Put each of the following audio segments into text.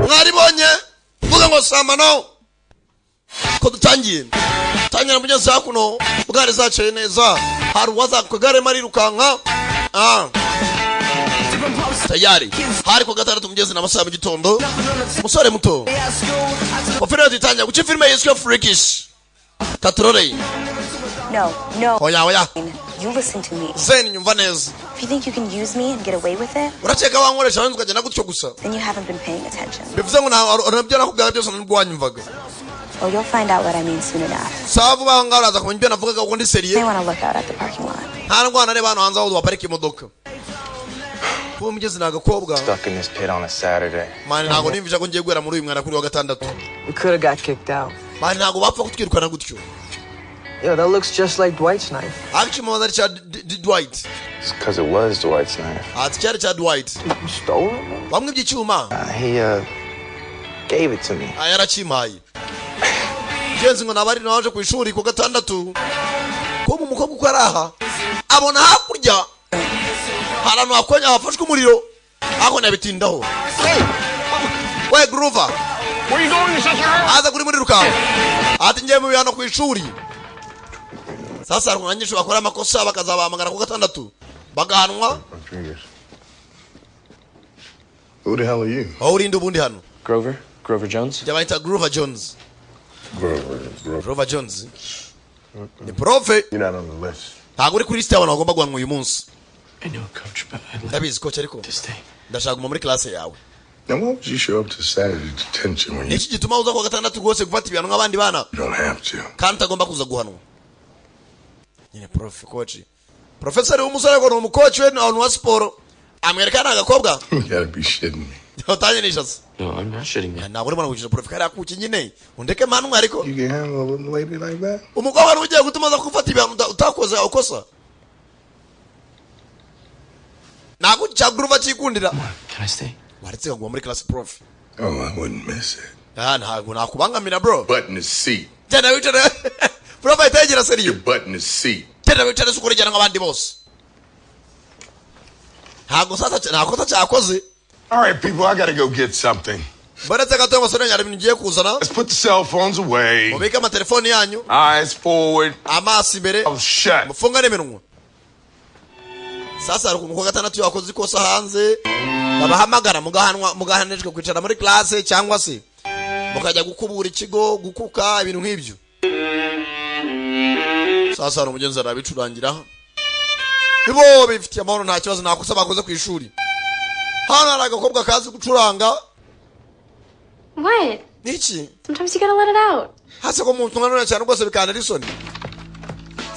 mwaribonye vuga ngo samano ko dutangiye tangira mugeze hakuno bwari zacaye neza hari uwaza ku gare mari rukanka tayari hari ko gatandatu mugeze n'amasaha mu gitondo musore muto wafira ditangira guca filime yiswe Freakish Katrore. No. Oya. You listen to me. Zen nyumva neza. If you think you can use me and get away with it, uracheka wankoresha wanzu kagenda gutyo gusa. Then you haven't been paying attention. Bivuze ngo nabyo nakubwira byose n'ubwanyumvaga. Well, you'll find out what I mean soon enough. Savu bangaraza kumenya ibyo navugaga ngo ndi seriye. They want to look out at the parking lot. Nta ndwana reba hano hanze aho baparika imodoka. Kuba mugeze nagakobwa. Stuck in this pit on a Saturday. Mani ntago nimvije ko ngiye guhera muri uyu mwana kuri wa gatandatu. We could have got kicked out. Mani ntago bapfa kutwirukana gutyo. Yo, that looks just like Dwight's knife. Actually, mother cha Dwight. It's because it was Dwight's knife. It's cha Dwight. You stole it? Bamwe by'icyuma. He gave it to me. Yarachimaye. Jenzi ngo nabari naje ku ishuri ku gatandatu. Ko mu mukobwa uko araha. Abona hakurya. Harano akonya hafashwe umuriro. Ako nabitindaho. We Grover. Where you going, sucker? Aza kuri muri rukaho. Ati ngiye mu bihano ku ishuri. Sasa arunanyisho bakora amakosa bakazabahamagara ku gatandatu. Bagahanwa. Who the hell are you? Urinde ubundi hano. Grover Jones? Jabaita Grover Jones. Grover Jones. Ni profe. You're not on the list. Ntago uri kuri list y'abantu bagomba guhanwa uyu munsi. I know, coach, but I'd like Ndabizi coach ariko. to stay. Ndashaka muri class yawe. Now, why would you show up to Saturday detention when you Niki gituma uza ku gatandatu rwose gufata ibihano nk'abandi bana? don't have to? Kandi utagomba kuza guhanwa. Nyine prof coach. Professor w'umusore ngo ni umucoach we wa sport. Amerikana agakobwa. You gotta be shitting me. Utanyisha se. No, I'm not shitting you. Ntabwo urimo gukina prof kari akuki nyine. Undeke manu ariko. You can handle a little lady like that? Umugabo ugiye gutuma za gufata ibihano utakoze ukosa. Nago cha Grover chikundira. Can I stay? Waretse ngo muri class prof. Oh, I wouldn't miss it. Ntabwo nakubangamira bro. Butt in the seat. Tena wicara. Prof itegera Your seriyo. butt in the seat. Tena wicara sukurejana nk'abandi bose. Ntabwo sasa nakosa cyakoze. All right, people, I gotta go get something. Baretse gato basore nyari ibintu ngiye kuzana. Let's put the cell phones away. Mubika amatelefoni yanyu. Eyes forward. Amasi imbere. Oh, shut. Mufungane iminwa. Sasa ari ku gatandatu yakoze ikosa hanze. Babahamagara mugahanijwe kwicara muri classe cyangwa se mukajya gukubura ikigo gukuka ibintu nk'ibyo. Sasa ari umugenzi arabicurangira. Ibo bifitiye amahoro nta kibazo nakosa bakoze ku ishuri. Hano hari agakobwa kazi gucuranga. What? Niki? Sometimes you gotta let it out. Hase ko muntu nganone cyane rwose bikana risoni.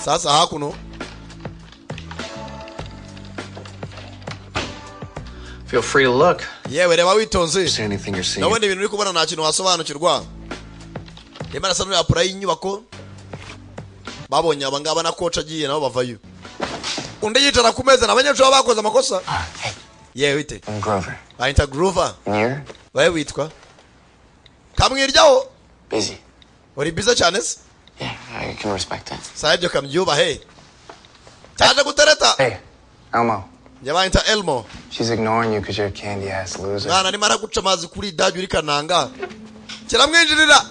Sasa hakuno. Feel free to look. Yewe reba witonze. See anything you're seeing? Nabone ibintu uri kubona nta kintu wasobanukirwa. Yemara sanura apply inyubako. Babonye abangaba na coach agiye nabo bavayo. Undi yitara ku meza nabanyeshuri bakoze amakosa. Hey. Yewe ite. I'm Grover. Baita Grover. Near? Wewe witwa? Kamwiryaho. Busy. Uri busy cyane se? Yeah, I can respect that. Saibyo kamyuba he. Taje gutereta. Hey, Elmo. Yabaita Elmo. She's ignoring you because you're a candy ass loser. Mwana ni mara guca amazi kuri daju uri kananga. Kiramwinjirira.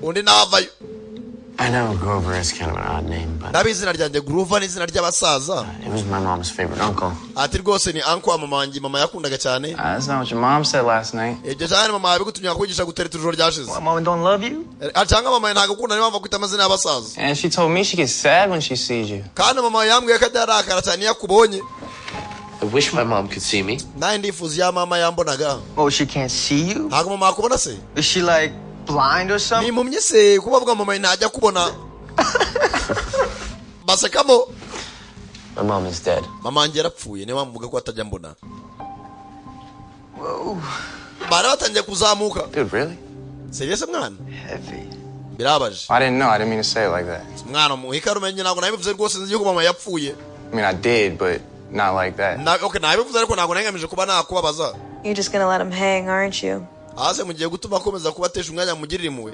Undi navayo. I know Grover is kind of an odd name, but Nabizina ryanjye Grover n'izina ry'abasaza. it was my mom's favorite uncle. Ati rwose ni uncle wa mama wanjye mama yakundaga cyane. That's not what your mom said last night. Ibyo cyane mama yabigutumye kwigisha gutereta ijoro ryashize. What, mom don't love you? Acanga mama ntago akunda niyo mpamvu kwita amazina y'abasaza. And she told me she gets sad when she sees you. Kandi mama yambwiye ko atarakara cyane yakubonye. I wish my mom could see me. Naye ndifuza ya mama yambonaga. Oh, she can't see you? Ntago mama akubona se? Is she like blind or something? Ni mumye se kubavuga mama ntajya kubona. Basekamo. My mom is dead. Mama wanjye yarapfuye niyo mpamvu ko atajya mbona. Whoa. Bara batangiye kuzamuka. Dude, really? Serious mwana? Heavy. Birabaje. I didn't know. I didn't mean to say it like that. Mwana muhika rumenye ntago nabivuze rwose nzi ko mama yapfuye. I mean, I did, but not like that. Okay, nabivuze ariko ntago nangamije kuba nakubabaza. You're just gonna let him hang, aren't you? Ase mugiye gutuma akomeza kubatesha umwanya mugirira impuhwe.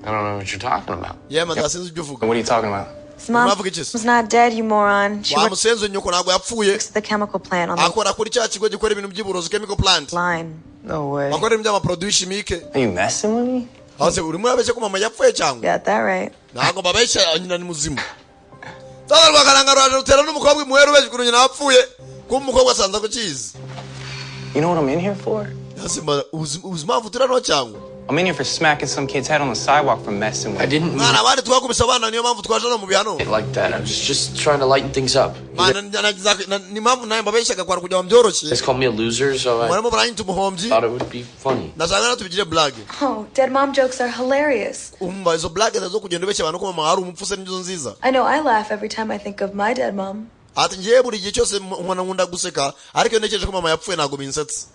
I don't know what you're talking about. Yeah, man, that's ibyo uvuga. What are you talking about? His mom was not dead, you moron. She Wa works musenzo nyoko ntago yapfuye. at the chemical plant on the Akora kuri cya kigo gikora ibintu by'uburozi chemical plant. line. No way. bakora ibyo ama produits chimique. Are you messing with me? Hase urimo abeshye ko mama yapfuye cyangwa? Got that right. Ntago babeshya nyina ni muzima. Sasa rwakaranga rwaje rutera n'umukobwa imweru ubeshye ko nyina yapfuye ko umukobwa asanza ko kizi. You know what I'm in here for? Hase ubuzima vutura no cyangwa? I'm in here for smacking some kid's head on the sidewalk for messing with I didn't mean Mwana abandi twakubise abana niyo mpamvu twaje no mu bihano. it like that. I was just trying to lighten things up. Mana ni mpamvu naye babeshyaga kwa kujya mu byoroshye. Just called me a loser, so I Mwana baranyita umuhombyi. thought it would be funny. Ndashaka natubigire blague. Oh, dead mom jokes are hilarious. Umva izo blague zo kugenda ubeshya abantu ko mama hari umupfuse n'inzo nziza. I know I laugh every time I think of my dead mom. Ati ngiye buri gihe cyose umwana nkunda guseka ariko ntekereje ko mama yapfuye nago binsetse.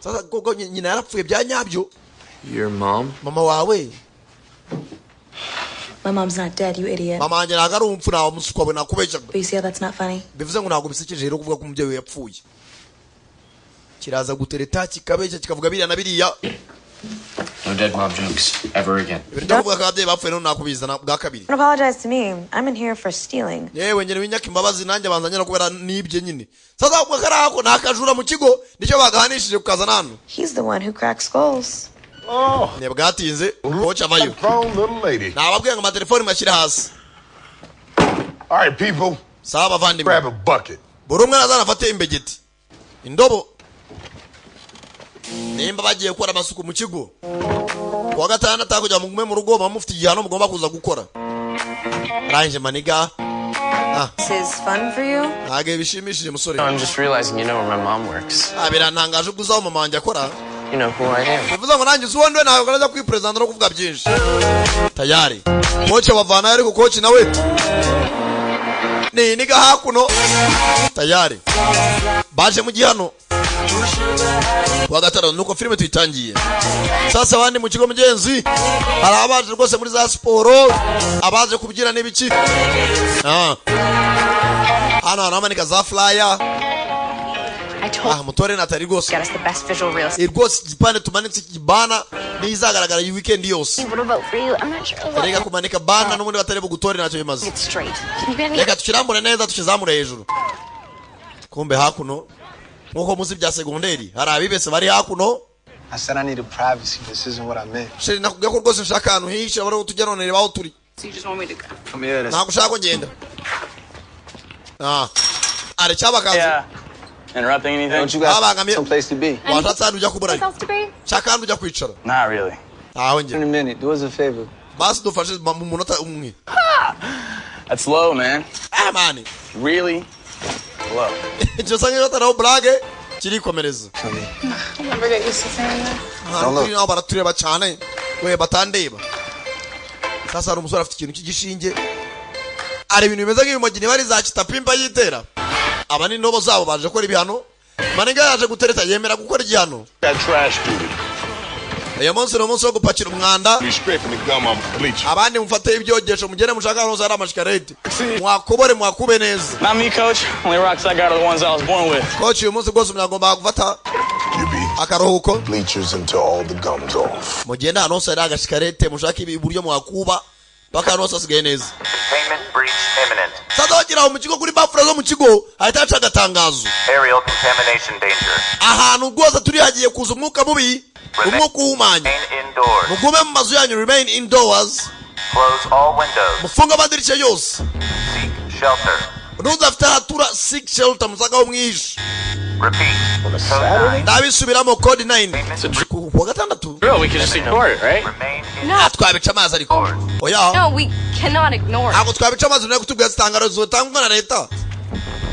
Sasa koko nyina yarapfuye bya nyabyo. Your mom? Mama wawe. My mom's not dead, you idiot. Mama wanjye ntabwo ari umupfu nawe musukwa we nakubeshyaga. But you see how that's not funny? Bivuze ngo ntabwo bisekeje rero kuvuga ko umubyeyi we yapfuye. Kiraza gutereta kikabeshya kikavuga biriya na biriya. No dead mom jokes ever again. Birimo kuvuga ko ababyeyi bapfuye none nakubizana bwa kabiri. Don't apologize to me. I'm in here for stealing. Yewe nyene winyaka imbabazi nanjye banzanye no kubera nibye nyine. Sasa ubwo karako nakajura mu kigo nicyo bagahanishije kukazana hano. He's the one who cracks skulls. Oh, Ne bwatinze kocha avayo. grown little lady. Nababwiye ngo amatelefoni mashyire hasi. All right, people, Saba bavandimwe. grab a bucket. Buri umwe azana afate imbegeti. Indobo. Nimba bagiye gukora amasuku mu kigo. Kuwa gatanu atakujya mu gume mu rugo bamufite igihano mugomba kuza gukora. Ranje maniga. This is fun for you? Ntage bishimishije musore. No, I'm just realizing you know where my mom works. Birantangaje ubwo uzaho mama wanjye akora. You know who I am. Bivuze ngo nanjye uzuwa ndwe nawe ukaraza kwipresenta no kuvuga byinshi. Tayari. Kocha bavana ariko kochi nawe. Ni niga hakuno. Tayari. Baje mu gihano. Kuwa gatanu nuko filime tuyitangiye. Sasa abandi mu kigo mugenzi hari abaje rwose muri za siporo abaje kubyina n'ibiki. Hano haramanika za flyer. Mutore natari rwose. Get us the best visual real estate. Rwose igipande tumanitse kibana nizagaragara iyi weekend yose. What about for you? I'm not sure. Rega kumanika bana n'ubundi batari bugutore nacyo bimaze. It's straight. Can you get any? Reka tukirambure neza tukizamure hejuru. Kumbe hakuno nkuko muzi bya segonderi hari abibese bari hakuno. I said I needed privacy. This isn't what I meant. Sheri nakubwiye ko rwose nshaka ahantu hisha bari tugeronere baho turi. So you just want me to come here? Ntabwo ushaka ko ngenda. Ari cyabakazi. Yeah. Interrupting anything? Don't you got some place to be? Washatse ujya kubura. Else to be? Shaka ujya kwicara. Not really. Aho nge. In a minute. Do us a favor. Basi dufashe mu munota umwe. That's low, man. Man. Really low. Just sange bataraho brage kirikomereza. I'll never get used to saying that. Don't look. Baratureba cyane. We batandeba. Sasa hari umusore afite ikintu cy'igishinge. Ari ibintu bimeze nk'ibimogini bari za kitapimpa yitera. Aba ni ndobo zabo baje gukora ibihano. Maniga yaje gutereta yemera gukora igihano. That trash duty. Iyo munsi no munsi wo gupakira umwanda. You scraping the gum on the bleach. Abandi mufate ibyogesho mugere mushaka no zara amashikarete. Mwakubore mwakube neza. Not me, coach. Only rocks I got are the ones I was born with. Coach uyu munsi rwose mnyagomba gufata You be akaruhuko. bleachers until all the gum's off. Mugenda hano sara agashikarete mushaka iburyo mwakuba. Baka no sasigaye neza. Containment breach imminent. Sadogira mu kigo kuri bafura zo mu kigo ahita aca agatangazo. Aerial contamination danger. Ahantu rwose turi hagiye kuza umwuka mubi. Umwuka uhumanye. Remain indoors. Mugume mu mazu yanyu, remain indoors. Close all windows. Mufunga amadirishya yose. Seek shelter. Nuzafite hatura seek shelter musagaho mwihishe. Repeat. Code 9. Ndabisubiramo code 9. Kuwa gatandatu. Bro, we can just ignore it, right? Remain No. Twabica amazi ariko. Oya. No, we cannot ignore it. Ntabwo twabica amazi no kutubwira zitangaro zotangwa na leta.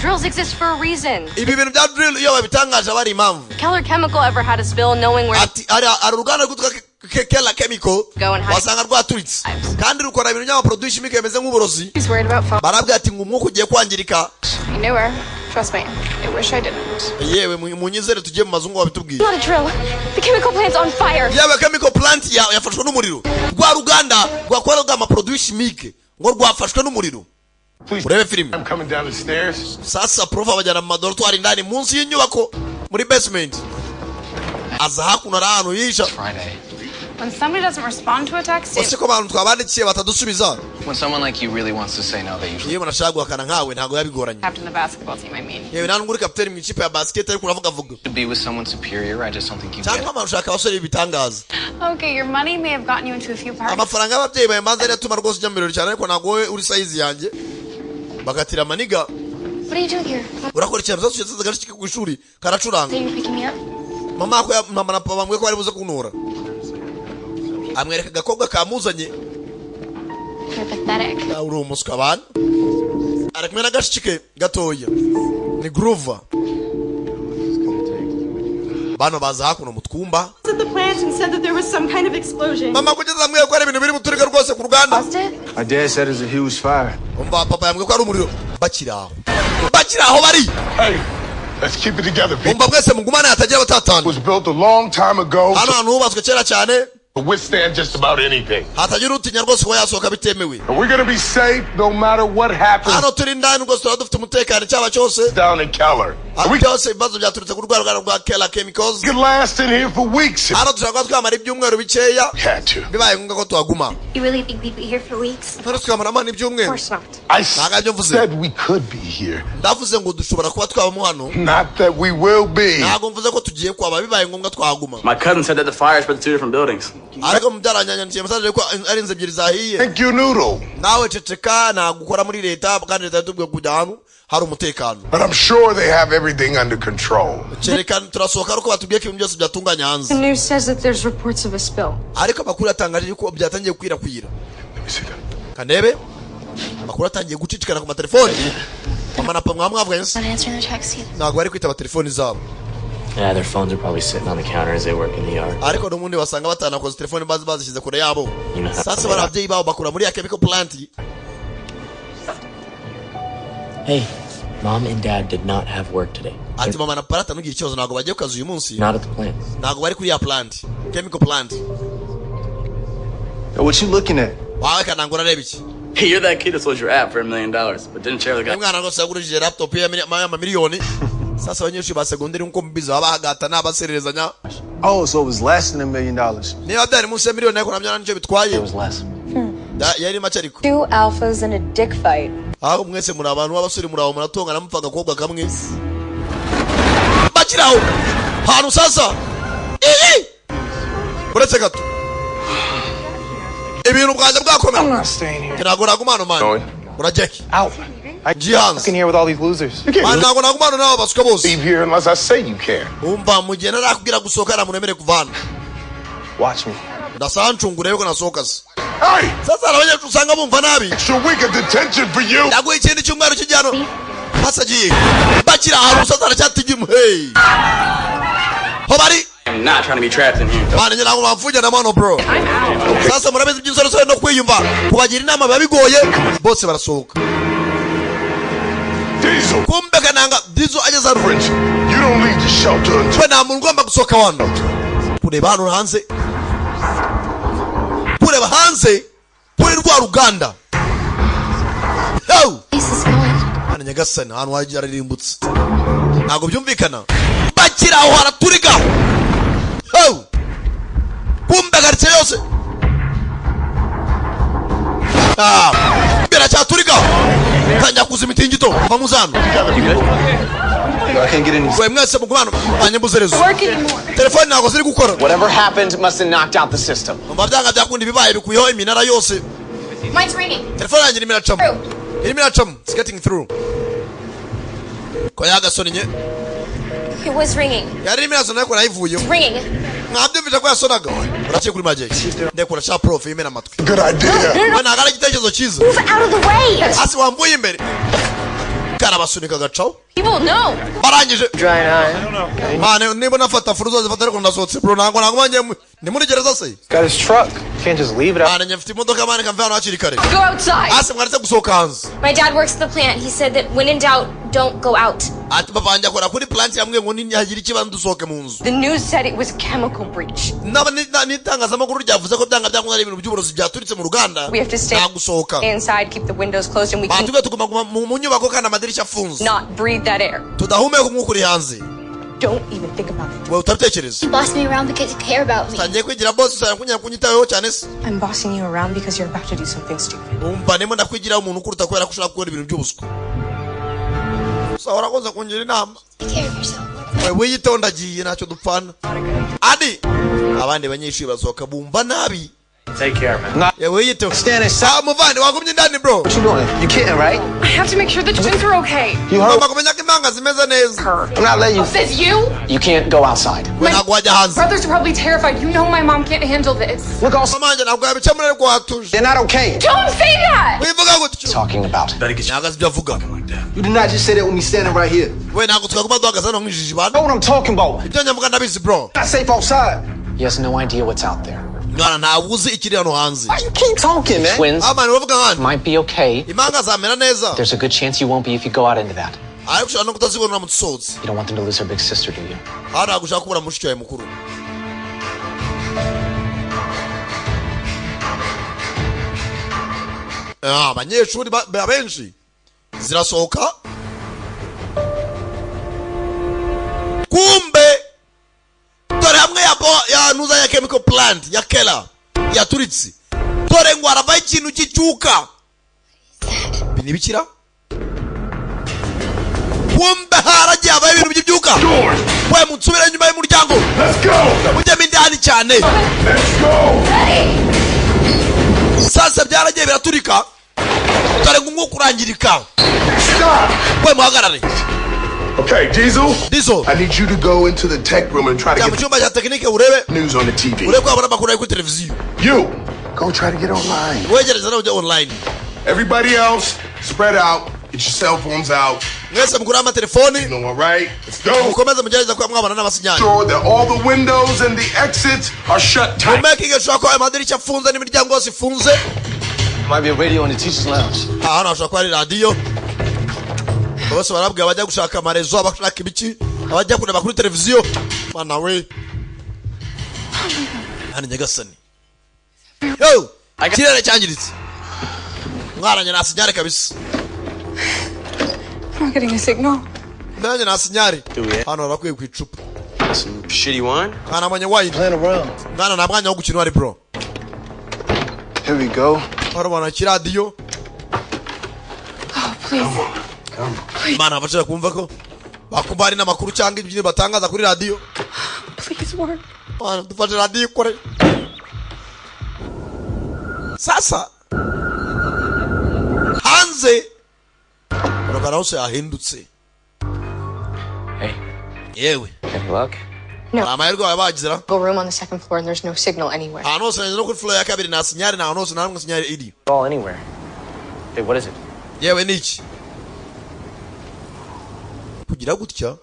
Drills exist for a reason. Ibi bintu bya drill iyo babitangaje bari impamvu. Keller Chemical ever had a spill knowing where Ati ari uruganda rwitwa Keller Chemical. Go and hide. Wasanga rwaturitse. Kandi rukora ibintu by'ama produit chimique bimeze nk'uburozi. he's worried about phone. Barabwira ati ngo umwuka ugiye kwangirika. I knew her. Trust me. I wish I didn't. Yewe munyizere tujye mu mazungu babitubwiye. Not a drill. The chemical plant's on fire. Yawe chemical plant yafashwe n'umuriro. Rwa ruganda rwakoraga ama produit chimique ngo rwafashwe n'umuriro. Urebe filime. I'm coming down the stairs. Sasa prof abajyana mu madortoir indani munsi y'inyubako muri basement. Aza hakuno arano yisha. Friday. When somebody doesn't respond to a text, ose ko abantu twabandikiye batadusubiza. When someone like you really wants to say no, they usually Iyo munashaka guhakana nkawe ntago yabigoranye. captain of the basketball team, I mean. Yewe nani nguri kapiteni mu ikipe ya basket ariko uravuga vuga. to be with someone superior. I just don't think you get Cyangwa it. amushaka abasore bitangaza. Okay, your money may have gotten you into a few parties. Amafaranga y'ababyeyi bawe manze ari atuma rwose ujya mu birori cyane ariko ntago wowe uri size yanjye. Bagatira maniga. What are you doing here? Urakora ikintu cyose cyose gashike ku ishuri karacuranga. Say you're picking me up? Mama na papa bamwe ko bari buze kunura. Amwereka gakobwa kamuzanye. You're pathetic. Uri umuswa bana. Arakumwe na gashike gatoya. Ni Grover. Bano baza hakuno mutwumba. At the plant and said that there was some kind of explosion. Mama kugeza amwe ko ari ibintu biri muturika rwose ku ruganda. My dad said it's a huge fire. Umva papa yambwe ko ari umuriro. Bakiraho. Bakiraho bari. Hey, let's keep it together, people. Umva mwese mugumane hatagira batatana. It was built a long time ago Hano hantu hubatswe kera cyane. to withstand just about anything. Hatagira utinya rwose ko yasohoka bitemewe. And we're gonna be safe no matter what happens Hano turi ndani rwose tuba dufite umutekano cyaba cyose. down in Keller. We byose ibibazo byaturutse ku rwego rwa Keller Chemicals. We could last in here for weeks if Hano dushaka twamara ibyumweru bikeya. we had to. Bibaye ngombwa ko tuhaguma. You really think we'd be here for weeks? None twamara amani ibyumweru. Of course not. I Ntabwo mvuze. said we could be here, Ndavuze ngo dushobora kuba twabamo hano. not that we will be. Ntabwo mvuze ko tugiye kwaba bibaye ngombwa twahaguma. My cousin said that the fire spread to 2 different buildings. Ariko mubyaranyanyaniye message ko ari inzu ebyiri zahiye. Thank you, Noodle. Nawe ceceka nagukora muri leta kandi leta yatubwiye kujya ahantu hari umutekano. But I'm sure they have everything under control. Cereka turasohoka ariko batubwiye ko ibintu byose byatunganya hanze. The news says that there's reports of a spill. Ariko amakuru yatangaje ko byatangiye kwirakwira. Let me see that. Kanebe amakuru atangiye gucicikana ku matelefoni. Mama na pamwe mwavuganye. Not answering the text either. Ntabwo bari kwitaba telefoni zabo. Yeah, their phones are probably sitting on the counter as they work in the yard. Ariko n'ubundi basanga batanakoze telefoni bazishyize kure yabo. You know, Sasa bari ababyeyi babo bakura muri ya chemical plant. Hey, Mom and Dad did not have work today. Ati mama na papa tanugira ikibazo ntabwo bagiye kukaza uyu munsi. Not at the plant. Ntabwo bari kuri ya plant. Chemical plant. Yo, what you looking at? Wawe kanangura reba iki? Hey, you're that kid that sold your app for $1 million, but didn't share the guy. Umwana rwose yagurishije laptop ya miliyoni. Sasa abanyeshuri ba segonderi nko mbizo babahagata n'abasererezanya. Oh, so it was less than $1 million. Niba byari munsi ya miliyoni ariko nabyo nicyo bitwaye. It was less. Yari make ariko. 2 alphas and a dick fight. Aho mwese muri abantu b'abasore muri aho muratonga namupfa agakobwa kamwe. Bakiraho. Hano sasa. Uretse gato. Ibintu bwanjye bwakomera. I'm not staying here. Ntabwo nagumana man. Urajeki. Out. I Jihans. can here with all these losers. You can't Man ntabwo nagumana n'abo basuka bose. leave here unless I say you can. Umva mu gihe narakubwira gusohoka namuremere kuvana. Watch me. Ndasaba ncungure yuko nasohoka se. Hey, Sasa abanyeshuri usanga bumva nabi. extra week of detention for you. Ndaguha ikindi cyumweru kijyano. Hasagiye. Bakira ahantu sasa aracyatigimu. Hey. Hobari. I'm not trying to be trapped in here. Bana njye ntabwo bamfunya na mano bro. Sasa murabizi by'insoresore no kwiyumva. Kubagira inama biba bigoye. Bose barasohoka. Diesel, Kumbe kananga Diesel ageze hano. French, you don't leave the shelter until Twe nta muntu ugomba gusohoka hano. Kureba hano hanze. Kureba hanze. Kuri rwa ruganda. Yo! This is going. Hano nyagasani hano wagira ririmbutse. Ntabwo byumvikana. Bakira aho haraturiga. Yo! Kumbe garitse yose. Biracyaturiga. Tanya kuzima itingito. Bamuzana. I can't get in these. Mwe mwese mugumana banyembuzerezo. Telefone ntabwo ziri gukora. Whatever happened must have knocked out the system. Umva byanga byakundi bibaye bikuyeho iminara yose. Mine's ringing. Telefone yanjye irimo iracamo. Irimo iracamo. It's getting through. Ko yagasoni nye. It was ringing. Yari irimo irasona ariko nayivuyeho. Ringing. Mwabyumvise ko yasonaga. Urakiye kuri magic. Ndekura cha prof imena amatwi. good idea. We ntabwo ari igitekerezo cyiza. Move out of the way. Hasi wambuye imbere. Karabasunika gacaho. People know. Barangije. Dry eye. Mane niba nafata furuzo zifata ariko ndasohotse bro ntabwo nagumanye ni muri gereza se. Got his truck. Can't just leave it out. Mane nyafite imodoka mane kamva hano hakiri kare. Go outside. Hasi mwaretse gusohoka hanze. My dad works at the plant. He said that when in doubt, don't go out. Ati papa wanjye akora kuri plant yambwiye ngo nihagira ikibanza dusohoke mu nzu. The news said it was a chemical breach. N'itangazamakuru ryavuze ko byanga byakunda ari ibintu by'uburozi byaturitse mu ruganda. We have to stay nta gusohoka. inside, keep the windows closed, and we can Batubwiye tuguma mu nyubako kandi amadirishya afunze. not breathe that air. Tudahumeka umwuka uri hanze. Don't even think about it. Well, utatekereza. You boss me around because you care about me. Tangiye kwigira boss cyane kunyitayeho cyane se. I'm bossing you around because you're about to do something stupid. Umva nemo ndakwigira umuntu kuruta kwera kushaka gukora ibintu by'ubuswa. Sawara konza kungira inama. Take care of yourself. Wewe yiteho ndagiye ntacyo dupfana. Adi abandi banyeshuri basohoka bumva nabi. Take care, man. Wewe yiteho. Stand aside. Muvandi wagumye ndani bro. What you doing? You kidding, right? I have to make sure the twins are okay. You heard? Kumenya ko impanga zimeze neza. I'm not letting you. Says you? You can't go outside. We nagwaje hanze. Brothers are probably terrified. You know my mom can't handle this. Look, also, Manje nagwa yabicamure ko hatuje. they're not okay. Don't say that! Wivuga gutyo. Talking about. Nagazi byavuga. You did not just say that with me standing right here. We nako tukaguma duhagaze no nkijiji I bana. know what I'm talking about. Ibyo nyamuga ndabizi bro. Not safe outside. He has no idea what's out there. Mwana ntawuzi ikiri hano hanze. Why you keep talking, man? Twins Amani bavuga ngani. might be okay. Impanga zamera neza. There's a good chance you won't be if you go out into that. Ayo kushaka no kutazibona mutsozi. You don't want them to lose their big sister, do you? Hana gushaka kubura mushiki wawe mukuru. Abanyeshuri benshi zirasohoka. Kumbe dore hamwe ya nuza ya chemical plant ya Kela ya turitsi. Dore ngo arava ikintu cy'icyuka. Binibikira? Kumbe haragiye aba ibintu by'ibyuka. We mutsubira nyuma y'umuryango. Let's go. Mujye mindani cyane. Let's go. Sasa byaragiye biraturika. Dore ngo kurangirika. Stop. We muhagarare. Okay, Diesel. Diesel. I need you to go into the tech room and try to Ya get mucyumba cya tekinike urebe. news on the TV. Urebe ko abona makuru kuri televiziyo. You go try to get online. Wegereza no online. Everybody else, spread out. Get your cell phones out. Mwese mukura ama telefoni. You know, all right? Let's go. Mukomeze mugereza kwa mwabana n'abasinyanye. Sure that all the windows and the exits are shut tight. Making sure ko amadirishya afunze n'imiryango yose ifunze. Might be a radio in the teacher's lounge. Hano hashobora kuba ari radio. Bose barabwira abajya gushaka amarezo abashaka ibiki abajya kureba kuri televiziyo mana we ani nyagasani yo kirere cyangiritse mwaranye na sinyare kabisa. I'm not getting a signal. Ndanye na sinyare hano bakwiye ku icupa Some shitty wine? kana manye wine Playing around. ngana nabwanya wo gukina ari bro. Here we go. Barabona kiradiyo. Oh, please. Mana bashaka kumva ko bakumbari n'amakuru cyangwa ibyo batangaza kuri radio. Please work. Mana dufashe radio kore. Sasa hanze uragara hose yahindutse. Hey, Yewe any luck? No. amahirwe abagizira Go room on the second floor and there's no signal anywhere. ahantu hose no kuri floor ya kabiri na sinyari na ahantu hose nta namwe sinyari iri. All anywhere. Hey, what is it? Yewe niki kugira gutya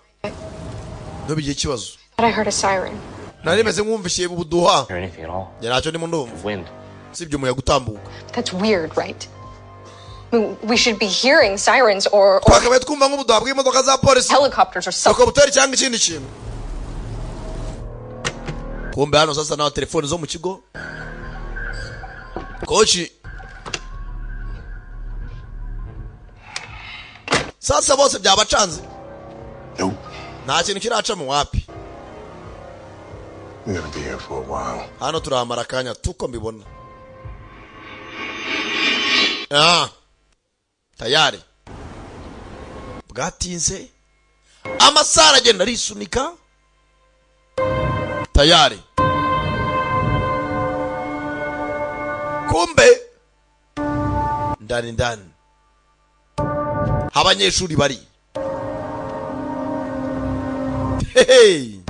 no bigiye kibazo. But I heard a siren. Nari meze nkumvishiye mu buduha. Or anything at all? Yaracyo ndimo ndumva. Wind. Sibyo umuyaga utambuka. That's weird, right? I mean, we should be hearing sirens or Twakabaye twumva nk'ubuduha bw'imodoka za polisi. helicopters or something. Helicopter cyangwa ikindi kintu. Kumbe hano sasa na telefone zo mu kigo. Kochi. Sasa bose byabacanze. Nope. Nta kintu kiraca mu wapi. We're gonna be here for a while. Hano turahamara akanya tuko mbibona. Tayari. Bwatinze. Amasara agenda arisunika. Tayari. Kumbe ndani abanyeshuri bari. Hey.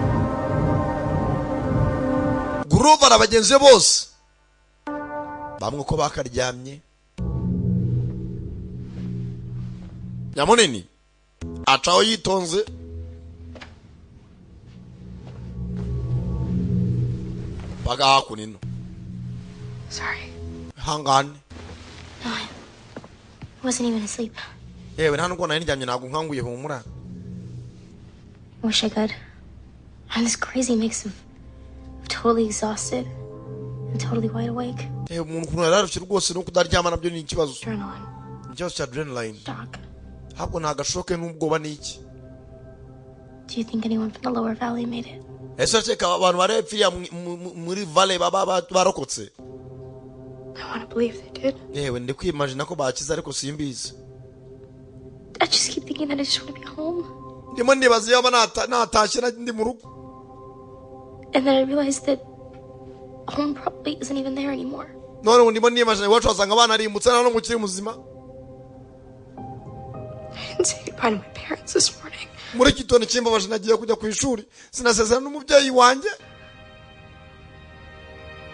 Grover abagenzi bose bamwe ko bakaryamye. Nyamunini acaho yitonze. Baga kunino. Sorry. Hangane. No, I wasn't even asleep. Yewe nta nubwo nari ndyamye ntabwo nkanguye humura. Wish I could. I'm this crazy mix of totally exhausted and totally wide awake. Umuntu kuno yararushye rwose no kudaryama nabyo ni ikibazo. Adrenaline. Ikibazo cya adrenaline. Shock. Habwo nta gashoke n'ubwoba n'iki. Do you think anyone from the lower valley made it? ese cheka abantu barepfiya muri valley barokotse. I want to believe they did. Yewe ndi kwimagine ko bakiza ariko simbizi. I just keep thinking that I just want to be home. Ndimo ndibaza yaba natashye ndi mu rugo. And then I realized that home probably isn't even there anymore. None ndimo ndimagine iwacu wasanga abana ari imutse no mukiri muzima. I didn't say goodbye to my parents this morning. Muri gitondo kimbabaje nagiye kujya ku ishuri sinasezerana n'umubyeyi wanjye.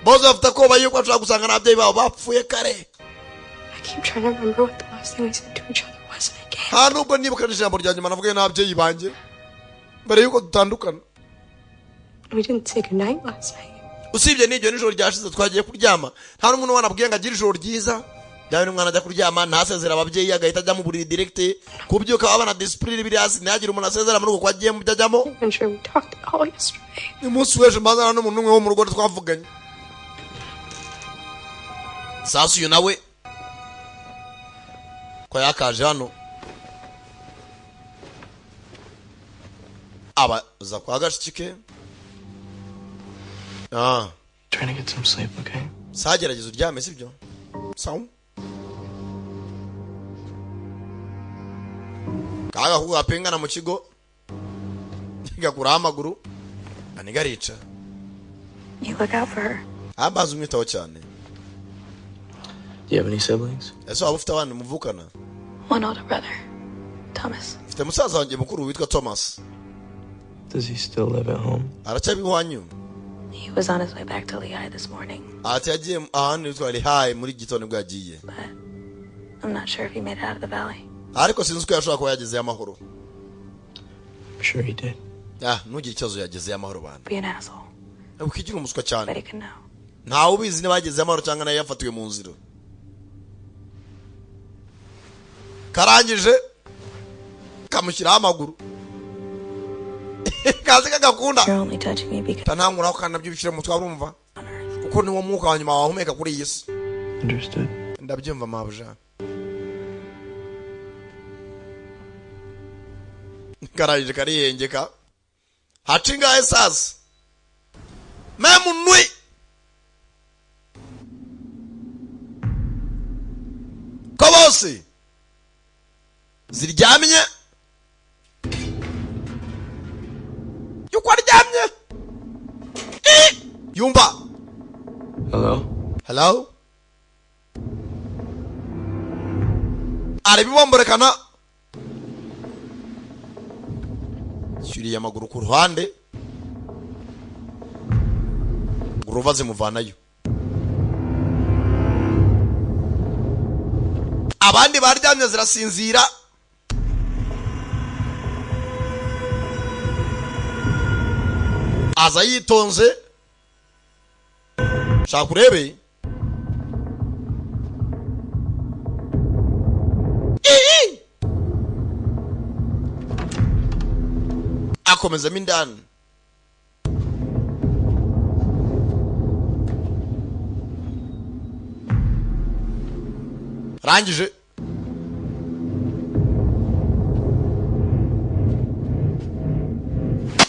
Bozo afite ko bayuko ashaka gusanga n'ababyeyi babo bapfuye kare. I keep trying to remember what the last thing we said to each other was and I can't. Ha nubwo nibuka n'ijambo rya nyuma navuga n'ababyeyi banjye mbere yuko dutandukana. We didn't say goodnight last night. Usibye n'ijyo nijoro ryashize twagiye kuryama nta n'umuntu wanabwiye ngo agire ijoro ryiza. Byari n'umwana ajya kuryama ntasezera ababyeyi agahita ajya mu buriri direct kubyuka abana discipline biri hasi ntihagire umuntu asezera muri uko kwagiye mu byajyamo. I'm sure we talked all yesterday. Umunsi w'ejo mbazana n'umuntu umwe wo mu rugo twavuganye. Sasa uyu nawe ko yakaje hano aba za kwa gashike. Trying to get some sleep, okay? Sagerageza uryame sibyo? Sawa. Kaga kugapengana mu kigo ngakura amaguru anigarica. You look out for her. Abaza umwitaho cyane. Do you have any siblings? Ese waba ufite abana muvukana? One older brother, Thomas. Ufite musaza wanjye mukuru witwa Thomas. Does he still live at home? Aracyabi iwanyu? He was on his way back to Lehigh this morning. Ati yagiye ahantu witwa Lehigh muri gitondo bwo yagiye. But I'm not sure if he made it out of the valley. Ariko sinzi ko yashobora kuba yageze amahoro. I'm sure he did. Ntugire ikibazo yageze amahoro bana. Be an asshole. Ukigira umuswa cyane. But he can know. Ntawe ubizi niba yageze amahoro cyangwa nayo yafatiwe mu nzira. Karangije kamushyiraho amaguru. Kazi kagakunda. You're only touching me because Tanangura ko nabyo bishire mu twabumva. Kuko niwo mwuka wanyuma wahumeka kuri iyi si. Understood. Ndabyumva mabuja. Karangije kariyengeka. Hacinga esas. Memu nui. Kobosi. Ziryamye. Yuko aryamye. Yumba. Hello? Hello? Arabibomborekana. Shuriye amaguru ku ruhande. Guruva zimuvanayo. Abandi baryamye zirasinzira. Aza yitonze. Shaka urebe. Akomezamo indani. Rangije.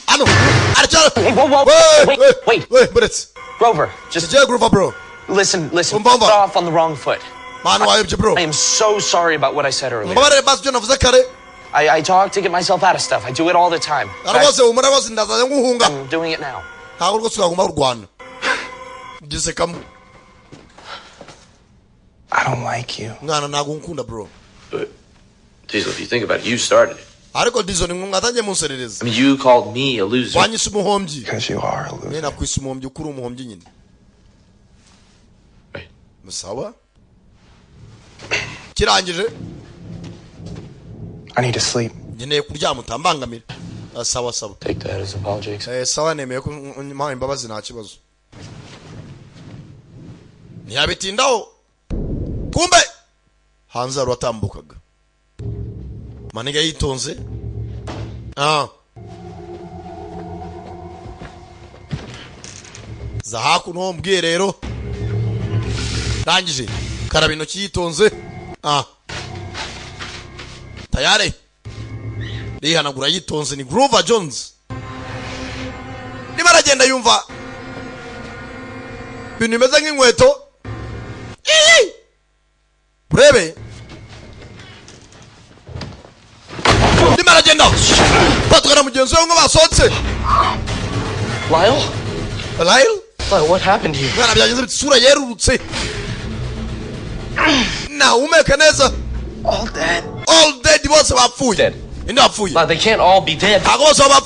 Ano. Hey, whoa. Wait, but it's Grover, just Grover, bro. listen. Umbamba. Got off on the wrong foot. Manu ayibye bro. I am so sorry about what I said earlier. Mbabare basyo navuze kare. I talk to get myself out of stuff. I do it all the time. Arabose umara bose ndaza nguhunga. I'm doing it now. Ntabwo rwose twaguma urwana. Gise kamu. I don't like you. Ngana ntabwo nkunda bro. But Diesel, if you think about it, you started it. Ariko Diesel ni mwatangiye munserereza. I mean, you called me a loser. Wanyise umuhombyi. Because you are a loser. Nena kwise umuhombyi ukuri umuhombyi nyine. Right. Musawa. Kirangije. I need to sleep. Ngeneye kuryama utambangamira. Sawa. Take that as apologies. Sawa nemeye ko mpaye imbabazi nta kibazo. Ntiyabitindaho. Kumbe hanze aratambukaga. Maniga yitonze. Zahaku no mbwirero. Rangije. Karaba intoki yitonze. Tayare. yihanagura yitonze. Ni Grover Jones. Ndimo aragenda yumva ibintu bimeze nk'inkweto. Urebe ndimo aragenda batwara mugenzi we ngo basohotse. Lyle? Lyle? Lyle, what happened here? Mwana byagenze bite? Isura yerurutse. Na umeka neza. All dead. All dead. Bose bapfuye. Dead. Inde bapfuye. Lyle, they can't all be dead. Bose bapfuye.